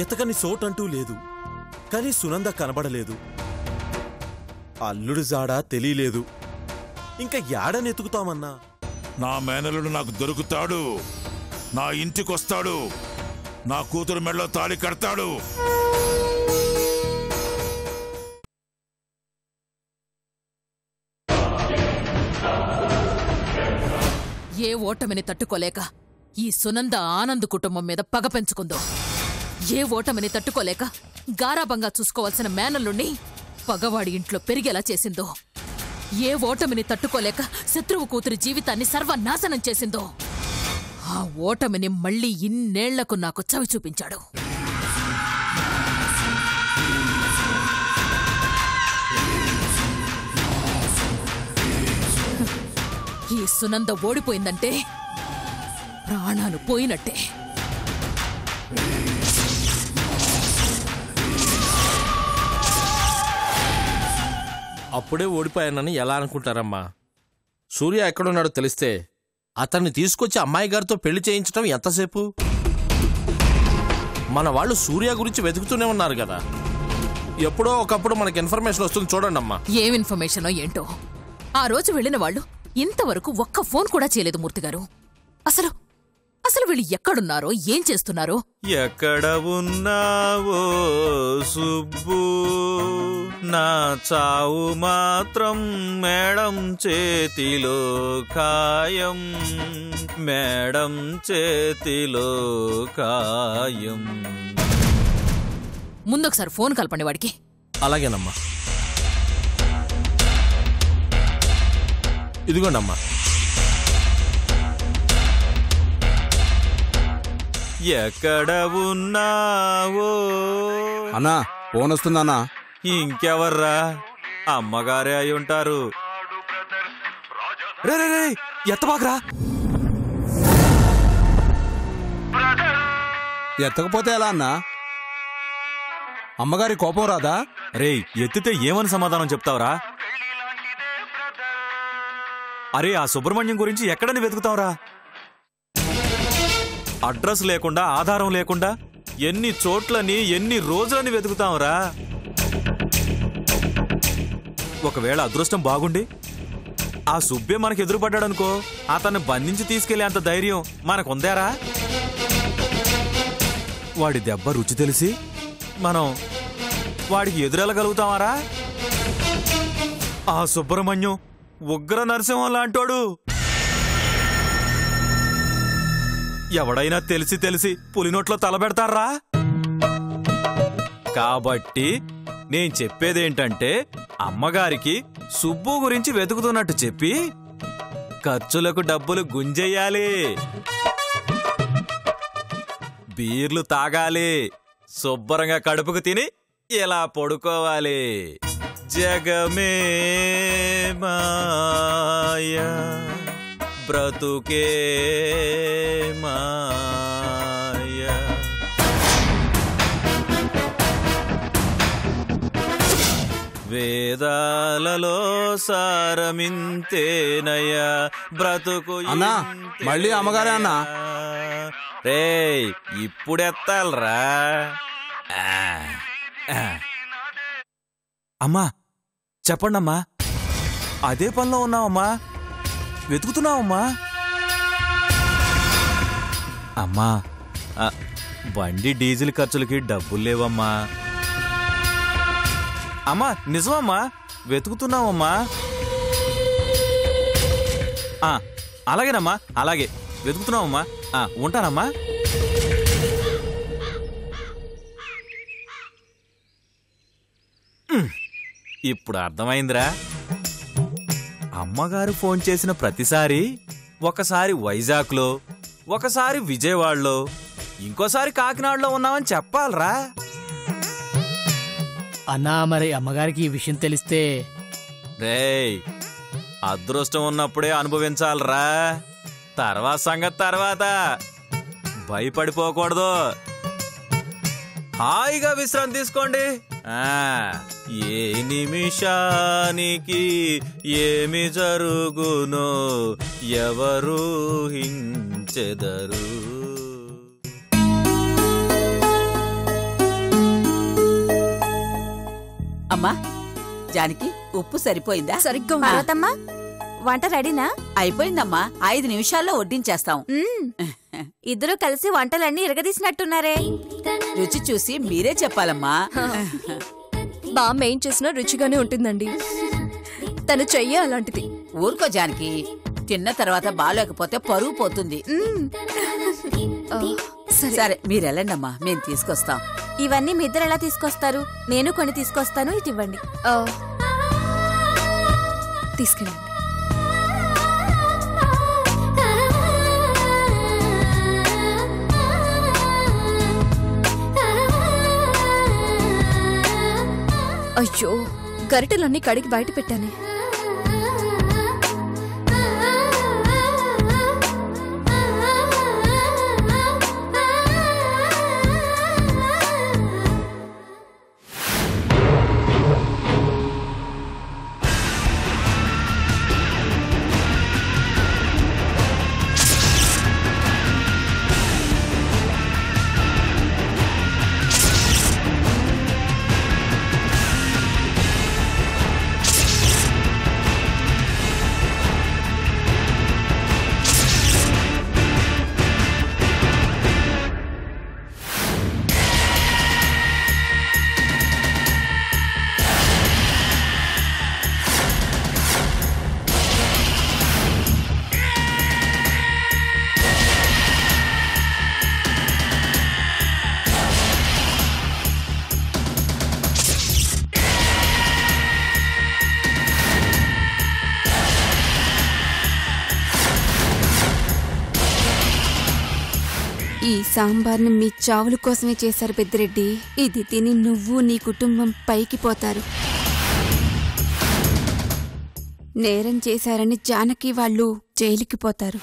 ఎతకని చోటంటూ లేదు. కాని సునంద కనబడలేదు. అల్లుడు జాడా తెలియలేదు. ఇంకా యాడనెతుకుతామన్నా? నా మేనలుడు నాకు దొరుకుతాడు, నా ఇంటికొస్తాడు, నా కూతురు మెడలో తాళి కడతాడు. ఏ ఓటమిని తట్టుకోలేక ఈ సునంద ఆనంద్ కుటుంబం మీద పగ పెంచుకుందో, ఏ ఓటమిని తట్టుకోలేక గారాబంగా చూసుకోవాల్సిన మేనల్లుణ్ణి పగవాడి ఇంట్లో పెరిగేలా చేసిందో, ఏ ఓటమిని తట్టుకోలేక శత్రువు కూతురి జీవితాన్ని సర్వనాశనం చేసిందో, ఆ ఓటమిని మళ్లీ ఇన్నేళ్లకు నాకు చవి చూపించాడు. ఈ సునంద ఓడిపోయిందంటే ప్రాణాలు పోయినట్టే. అప్పుడే ఓడిపోయానని ఎలా అనుకుంటారమ్మా? సూర్య ఎక్కడున్నాడో తెలిస్తే అతన్ని తీసుకొచ్చి అమ్మాయి గారితో పెళ్లి చేయించడం ఎంతసేపు? మన వాళ్ళు సూర్య గురించి వెతుకుతూనే ఉన్నారు కదా. ఎప్పుడో ఒకప్పుడు మనకి ఇన్ఫర్మేషన్ వస్తుంది చూడండి అమ్మా. ఏం ఇన్ఫర్మేషనో ఏంటో. ఆ రోజు వెళ్ళిన వాళ్ళు ఇంతవరకు ఒక్క ఫోన్ కూడా చేయలేదు మూర్తిగారు. అసలు అసలు వీళ్ళు ఎక్కడున్నారో, ఏం చేస్తున్నారో? ఎక్కడ ఉన్నావో సుబ్బు, నా చావు మాత్రం మేడం చేతిలో ఖాయం, మేడం చేతిలో ఖాయం. ముందొకసారి ఫోన్ కలపండి వాడికి. అలాగేనమ్మా. ఇదిగోండమ్మా. ఎక్కడ ఉన్నావో అన్నా, ఫోన్ వస్తుందన్నా. ఇంకెవర్రా? అమ్మగారే అయి ఉంటారు. రే రే రే, ఎత్తబాకరా. ఎత్తకపోతే ఎలా అన్నా? అమ్మగారి కోపం రాదా? రే, ఎత్తితే ఏమని సమాధానం చెప్తావురా? అరే, ఆ సుబ్రహ్మణ్యం గురించి ఎక్కడని వెతుకుతావురా? అడ్రస్ లేకుండా, ఆధారం లేకుండా ఎన్ని చోట్లని, ఎన్ని రోజులని వెతుకుతావురా? ఒకవేళ అదృష్టం బాగుండి ఆ సుబ్బే మనకు ఎదురుపడ్డాడనుకో, అతన్ని బంధించి తీసుకెళ్లే అంత ధైర్యం మనకుందారా? వాడి దెబ్బ రుచి తెలిసి మనం వాడికి ఎదురెళ్ళగలుగుతామారా? ఆ సుబ్రహ్మణ్యం ఉగ్ర నరసింహం లాంటోడు. ఎవడైనా తెలిసి తెలిసి పులినోట్లో తలబెడతారా? కాబట్టి నేను చెప్పేదేంటంటే, అమ్మగారికి సుబ్బు గురించి వెతుకుతున్నట్టు చెప్పి ఖర్చులకు డబ్బులు గుంజెయ్యాలి, బీర్లు తాగాలి, శుభ్రంగా కడుపుకు తిని ఇలా పడుకోవాలి. జగమే మాయా, బ్రతుకే మాయా. వేదాలలో సారమింతేనయ్యా, బ్రతుకు. అన్నా, మళ్ళీ అమ్మగారే అన్నా. రే, ఇప్పుడెత్తాలరా? అమ్మా చెప్పండమ్మా. అదే పనిలో ఉన్నావమ్మా, వెతుకుతున్నావమ్మా. అమ్మా, బండి డీజిల్ ఖర్చులకి డబ్బులు లేవమ్మా. అమ్మా నిజమమ్మా, వెతుకుతున్నావమ్మా. అలాగేనమ్మా, అలాగే వెతుకుతున్నావమ్మా. ఉంటానమ్మా. ఇప్పుడు అర్థమైందిరా? అమ్మగారు ఫోన్ చేసిన ప్రతిసారి ఒకసారి వైజాగ్లో, ఒకసారి విజయవాడలో, ఇంకోసారి కాకినాడలో ఉన్నామని చెప్పాలరా? అన్నా, మరి అమ్మగారికి ఈ విషయం తెలిస్తే? రేయ్, అదృష్టం ఉన్నప్పుడే అనుభవించాలరా, తర్వాత సంగతి తర్వాత. భయపడిపోకూడదు. హాయిగా విశ్రాంతి తీసుకోండి. ఏ నిమిషానికి ఏమి జరుగునో ఎవరు హించెదరు. అమ్మా జానకి ఉప్పు సరిపోయిందా? సరిగ్గా పార్వతమ్మ వంట రెడీనా? అయిపోయిందమ్మా, 5 నిమిషాల్లో వడ్డించేస్తాం. ఇద్దరూ కలిసి వంటలన్నీ ఇరగదీసినట్టున్నారే. రుచి చూసి మీరే చెప్పాలమ్మా. బామ్మ ఏం చేసినా రుచిగానే ఉంటుందండి. తను చెయ్య అలాంటిది. ఊరుకో జానకి, తిన్న తర్వాత బాలేకపోతే పరువు పోతుంది. సరే మీరెళ్ళండమ్మా, మేం తీసుకొస్తాం. ఇవన్నీ మీ ఇద్దరు ఎలా తీసుకొస్తారు? నేను కొన్ని తీసుకొస్తాను, ఇది ఇవ్వండి. తీసుకెళ్ళండి. అయ్యో, గరిటెలన్నీ కడిగి బయట పెట్టానే. ఈ సాంబార్ని మీ చావుల కోసమే చేశారు పెద్దిరెడ్డి. ఇది తిని నువ్వు నీ కుటుంబం పైకి పోతారు. నేరం చేశారని జానకి వాళ్ళు జైలుకి పోతారు.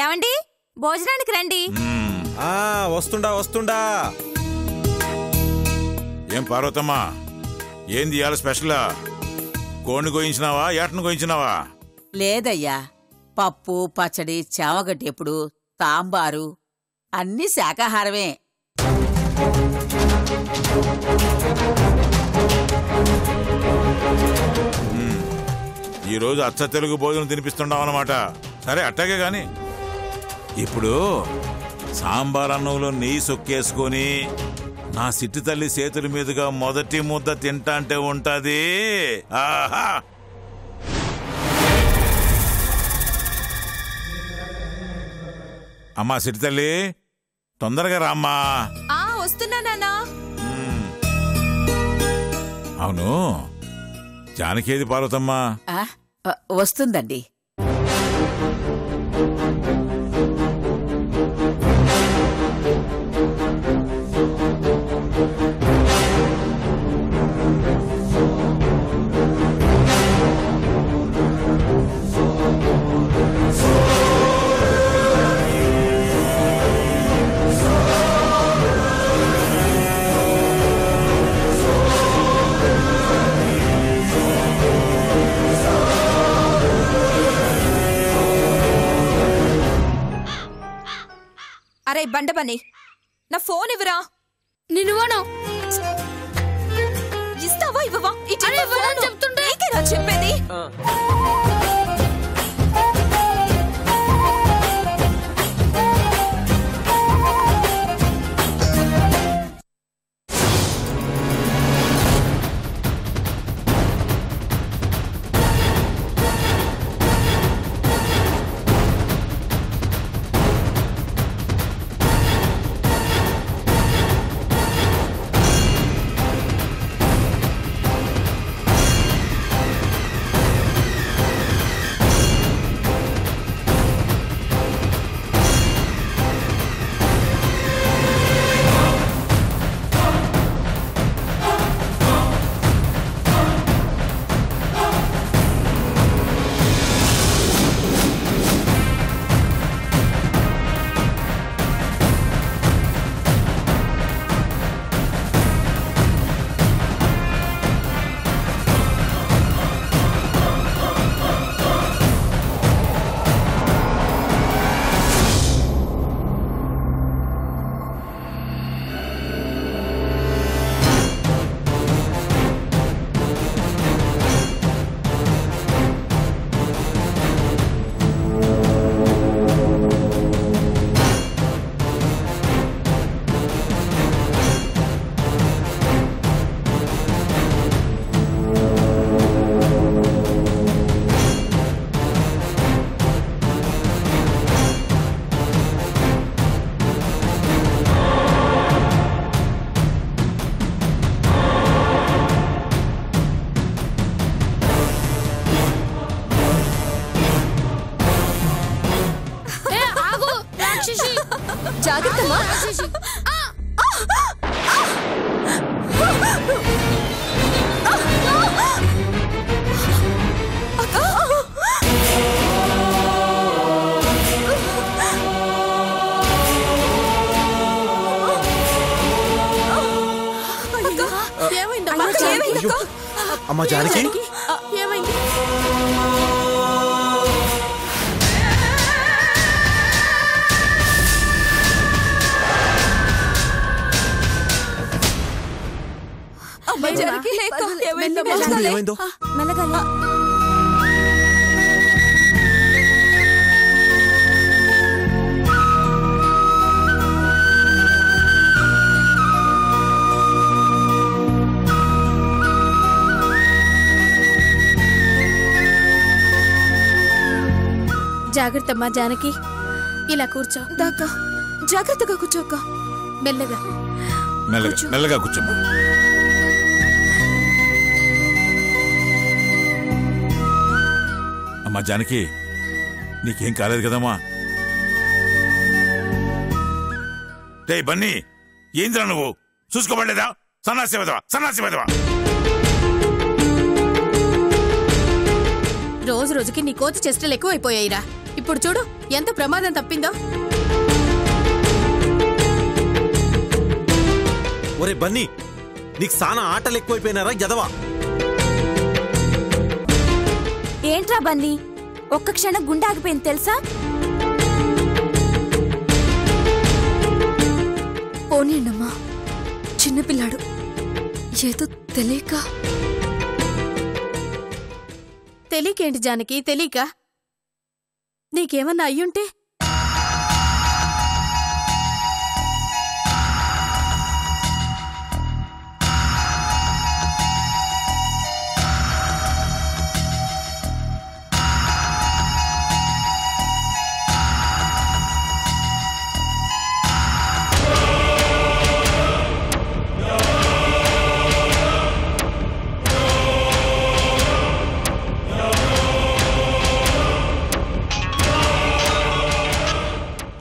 ఏమండి, భోజనానికి రండి. వస్తుండా. ఏం పార్వతమ్మా, ఏంది ఇవాళ స్పెషలా? కోడిని కోయించినావా, ఏటను కోయించినావా? లేదయ్యా, పప్పు, పచ్చడి, చామగడ్డి ఎప్పుడు, సాంబారు అన్నీ శాకాహారమే. ఈరోజు అచ్చ తెలుగు భోజనం తినిపిస్తుండావు అన్నమాట. సరే అట్టాగే గాని, ఇప్పుడు సాంబార్ అన్నంలో నెయ్యి సొక్కేసుకొని నా సిట్టి తల్లి చేతుల మీదుగా మొదటి ముద్ద తింటాంటే ఉంటది. ఆహా! అమ్మా సిట్టి తల్లి, తొందరగా రామ్మా. వస్తున్నా నాన్నా. అవును, జానకేది పార్వతమ్మా? వస్తుందండి. అరే బండబని, నా ఫోన్ ఇవ్వరా. నిన్ను ఇస్తావా ఇవ్వవా? చెప్తుంటే చెప్పేది. జాగ్రత్తమ్మా. అమ్మా జానకి, ఏమైంది? ఏమైందో? మెల్లగా. జాగ్రత్తమ్మా జానకి, ఇలా కూర్చో. దాకా జాగ్రత్తగా కూర్చోక్క. మెల్లగా. మెల్లగా కూర్చోమ్మా. అమ్మా జానకి, నీకేం కాలేదు కదమ్మా? రే బన్నీ, ఏంద్రా నువ్వు? చూసుకోబడలేదా? సన్నాసి వెదవా. రోజు రోజుకి నీ కోతి చేష్టలు ఎక్కువైపోయాయిరా. ఇప్పుడు చూడు ఎంత ప్రమాదం తప్పిందో. ఒరే బన్నీ, నీకు సానా ఆటలు ఎక్కువైపోయినారా ఎదవా? ఏంట్రా బన్నీ, ఒక్క క్షణం గుండె ఆగిపోయింది తెలుసా? పోనీయండమ్మా, చిన్నపిల్లాడు, ఏదో తెలియకేంటి జానకి, తెలియక? నీకేమన్నా అయ్యుంటే?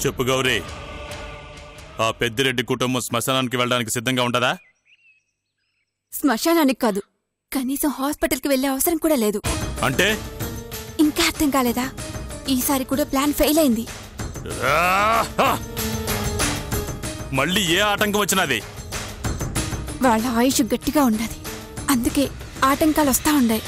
చెప్పు గౌరీ, ఆ పెద్దిరెడ్డి కుటుంబం శ్మశానానికి వెళ్ళడానికి సిద్ధంగా ఉంటదా? శ్మశానానికి కాదు, కనీసం హాస్పిటల్కి వెళ్లే అవసరం కూడా లేదు. అంటే ఇంకా అర్థం కాలేదా? ఈసారి కూడా ప్లాన్ ఫెయిల్ అయింది. మళ్ళీ ఏ ఆటంకం వచ్చినది? వాళ్ళ ఆయుష్ గట్టిగా ఉన్నది, అందుకే ఆటంకాలు వస్తా ఉన్నాయి.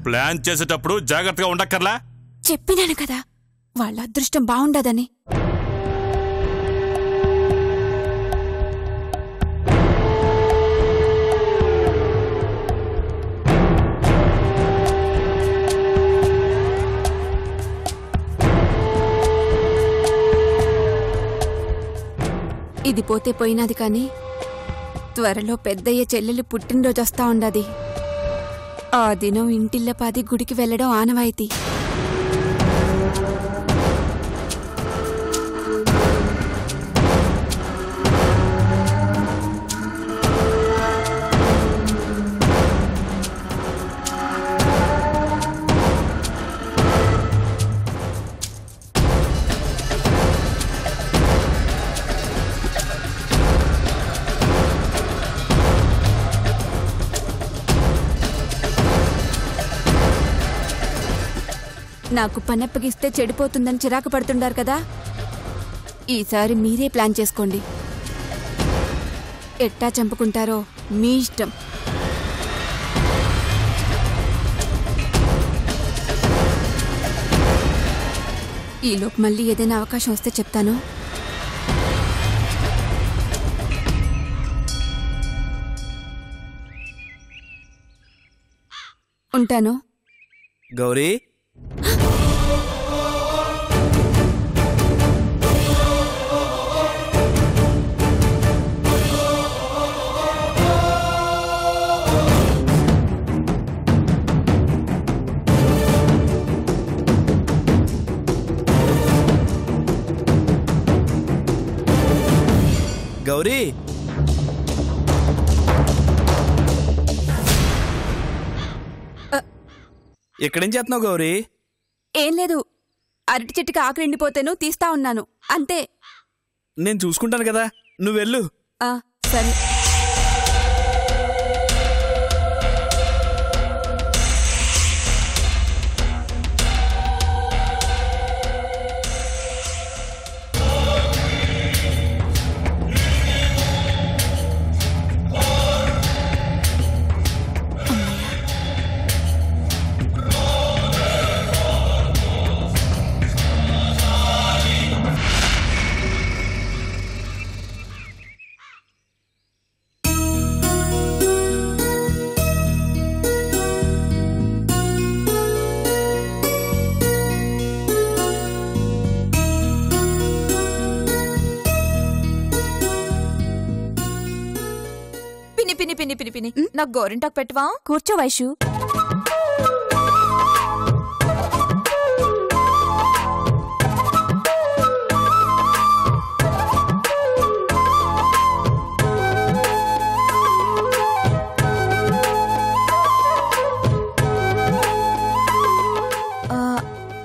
ప్లాన్ చేసేటప్పుడు జాగ్రత్తగా ఉండక్కర్లా? చెప్పినాను కదా, వాళ్ళ అదృష్టం బాగుండదని. ఇది పోతే పోయినది కానీ త్వరలో పెద్దయ్య చెల్లెలు పుట్టినరోజు వస్తా ఉండది. ఆ దినం ఇంటిల్లపాది గుడికి వెళ్లడం ఆనవాయితీ. నాకు పనప్పగిస్తే చెడిపోతుందని చిరాకు పడుతుండారు కదా, ఈసారి మీరే ప్లాన్ చేసుకోండి. ఎట్టా చంపుకుంటారో మీ ఇష్టం. ఈలోపు మళ్ళీ ఏదైనా అవకాశం వస్తే చెప్తాను. ఉంటాను. గౌరీ, గౌరీ ఎక్కడేం చేస్తున్నావు గౌరీ? ఏం లేదు, అరటి చెట్టుకి ఆకులు ఎండిపోతేను తీస్తా ఉన్నాను అంతే. నేను చూసుకుంటాను కదా, నువ్వు వెళ్ళు. సరే. పిని నాకు గోరింటాకు పెట్టవా? కూర్చో వైషు.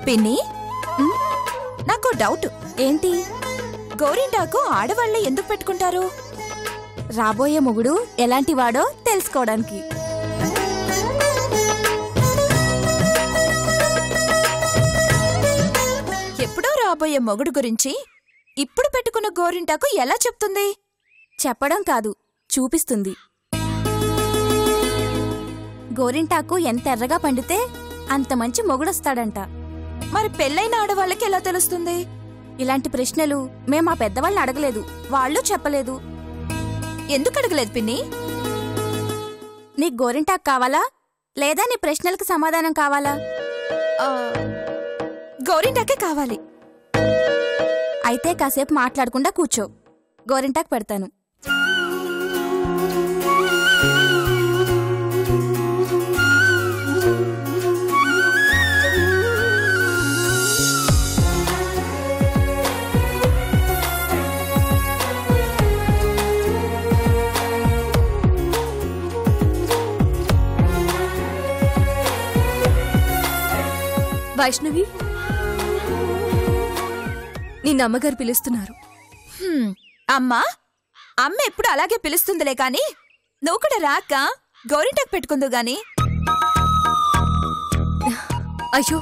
పిన్ని, నాకు డౌట్. ఏంటి? గోరింటాకు ఆడవాళ్ళే ఎందుకు పెట్టుకుంటారు? రాబోయే మొగుడు ఎలాంటి వాడో తెలుసుకోవడానికి. ఎప్పుడో రాబోయే మొగుడు గురించి ఇప్పుడు పెట్టుకున్న గోరింటాకు ఎలా చెప్తుంది? చెప్పడం కాదు, చూపిస్తుంది. గోరింటాకు ఎంత ఎర్రగా పండితే అంత మంచి మొగుడొస్తాడంట. మరి పెళ్ళైన ఆడవాళ్ళకి ఎలా తెలుస్తుంది? ఇలాంటి ప్రశ్నలు మేం మా పెద్దవాళ్ళని అడగలేదు, వాళ్ళు చెప్పలేదు. ఎందుకు అడగలేదు పిన్ని? నీకు గోరింటాకు కావాలా లేదా నీ ప్రశ్నలకు సమాధానం కావాలా? గోరింటాకే కావాలి. అయితే కాసేపు మాట్లాడకుండా కూర్చో, గోరింటాకు పెడతాను. వైష్ణవి, నిన్న అమ్మగారు పిలుస్తున్నారు. అమ్మా, అమ్మ ఎప్పుడు అలాగే పిలుస్తుందిలే కాని నువ్వు కూడా రాక గోరింటాకు పెట్టుకుందు గాని. అయ్యో,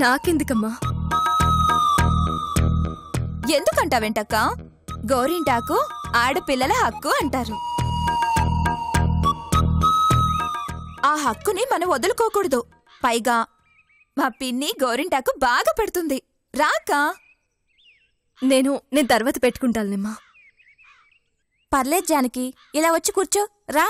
నాకెందుకమ్మా? ఎందుకంటావేంటక్క? గోరింటాకు ఆడపిల్లల హక్కు అంటారు. ఆ హక్కుని మనం వదులుకోకూడదు. పైగా మా పిన్ని గోరింటాకు బాగా పెడుతుంది. రాక నేను తర్వాత పెట్టుకుంటానమ్మా. పర్లేదు జానకి, ఇలా వచ్చి కూర్చో, రా.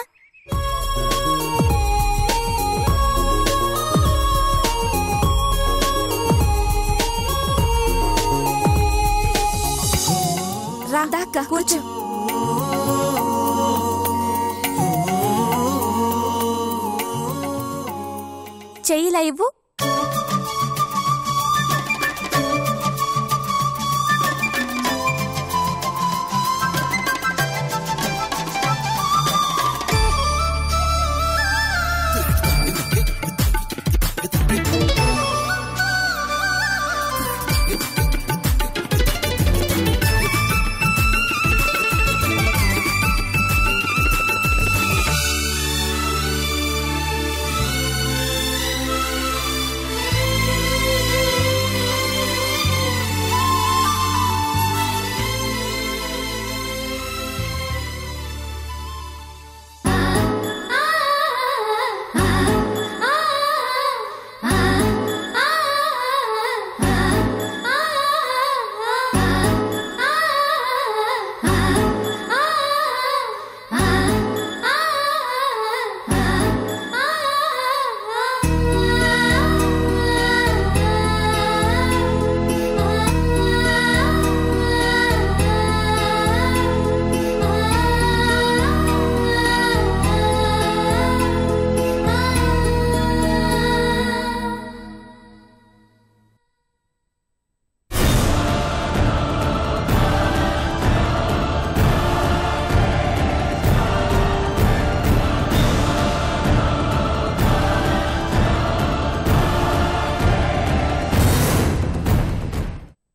రా దాకా కూర్చో. చెయ్యిలా ఇవ్వు.